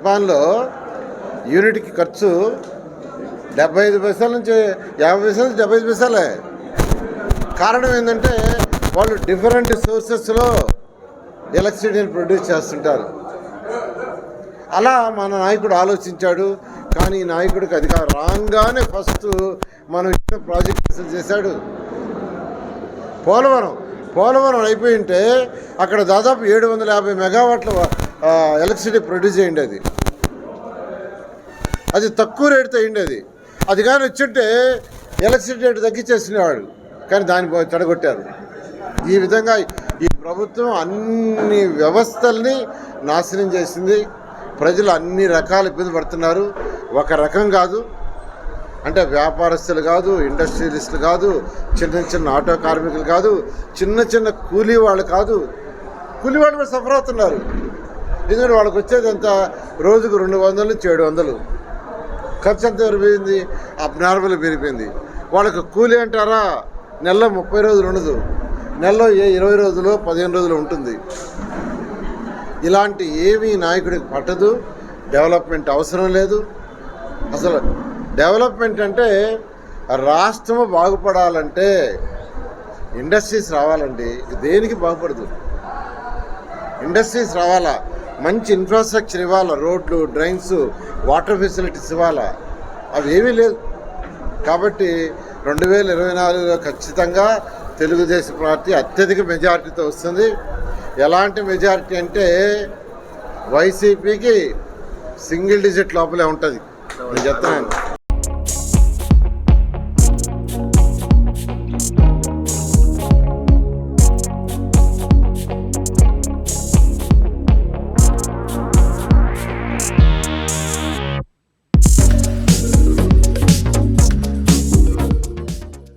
జపాన్లో యూనిట్కి ఖర్చు 75 పైసల నుంచి 50 పైసల నుంచి 75 పైసలే. కారణం ఏంటంటే వాళ్ళు డిఫరెంట్ సోర్సెస్లో ఎలక్ట్రిసిటీని ప్రొడ్యూస్ చేస్తుంటారు. అలా మన నాయకుడు ఆలోచించాడు. కానీ ఈ నాయకుడికి అధికారం రాగానే ఫస్ట్ మనం ఇచ్చిన ప్రాజెక్ట్ చేశాడు. పోలవరం అయిపోయి ఉంటే అక్కడ దాదాపు 750 మెగావాట్ల ఎలక్ట్రిసిటీ ప్రొడ్యూస్ అయ్యింది. అది తక్కువ రేటుతో అయ్యింది. అది కానీ వచ్చుంటే ఎలక్ట్రిసిటీ రేటు తగ్గించేసినవాడు. కానీ దాన్ని చెడగొట్టారు. ఈ విధంగా ఈ ప్రభుత్వం అన్ని వ్యవస్థల్ని నాశనం చేసింది. ప్రజలు అన్ని రకాల ఇబ్బంది పడుతున్నారు. ఒక రకం కాదు, అంటే వ్యాపారస్తులు కాదు, ఇండస్ట్రియలిస్టులు కాదు, చిన్న ఆటో కార్మికులు కాదు, చిన్న కూలీ వాళ్ళు కాదు, కూలీ వాళ్ళు కూడా సఫర్ అవుతున్నారు. ఎందుకంటే వాళ్ళకి వచ్చేది ఎంత, రోజుకు 200 నుంచి 700. ఖర్చు ఎంత పెరిగిపోయింది, అబ్నార్మల్ పెరిగిపోయింది. వాళ్ళకి కూలీ అంటారా, నెలలో 30 రోజులు ఉండదు, నెలలో 20 రోజులు 15 రోజులు ఉంటుంది. ఇలాంటి ఏమీ నాయకుడికి పట్టదు. డెవలప్మెంట్ అవసరం లేదు. అసలు డెవలప్మెంట్ అంటే రాష్ట్రము బాగుపడాలంటే ఇండస్ట్రీస్ రావాలండి. దేనికి బాగుపడదు. ఇండస్ట్రీస్ రావాలా, మంచి ఇన్ఫ్రాస్ట్రక్చర్ ఇవ్వాలా, రోడ్లు, డ్రైన్స్, వాటర్ ఫెసిలిటీస్ ఇవ్వాలా. అవి ఏమీ లేదు. కాబట్టి 2024లో ఖచ్చితంగా తెలుగుదేశం పార్టీ అత్యధిక మెజారిటీతో వస్తుంది. ఎలాంటి మెజారిటీ అంటే వైసీపీకి సింగిల్ డిజిట్ లోపలే ఉంటుంది. నేను చెప్తున్నాను.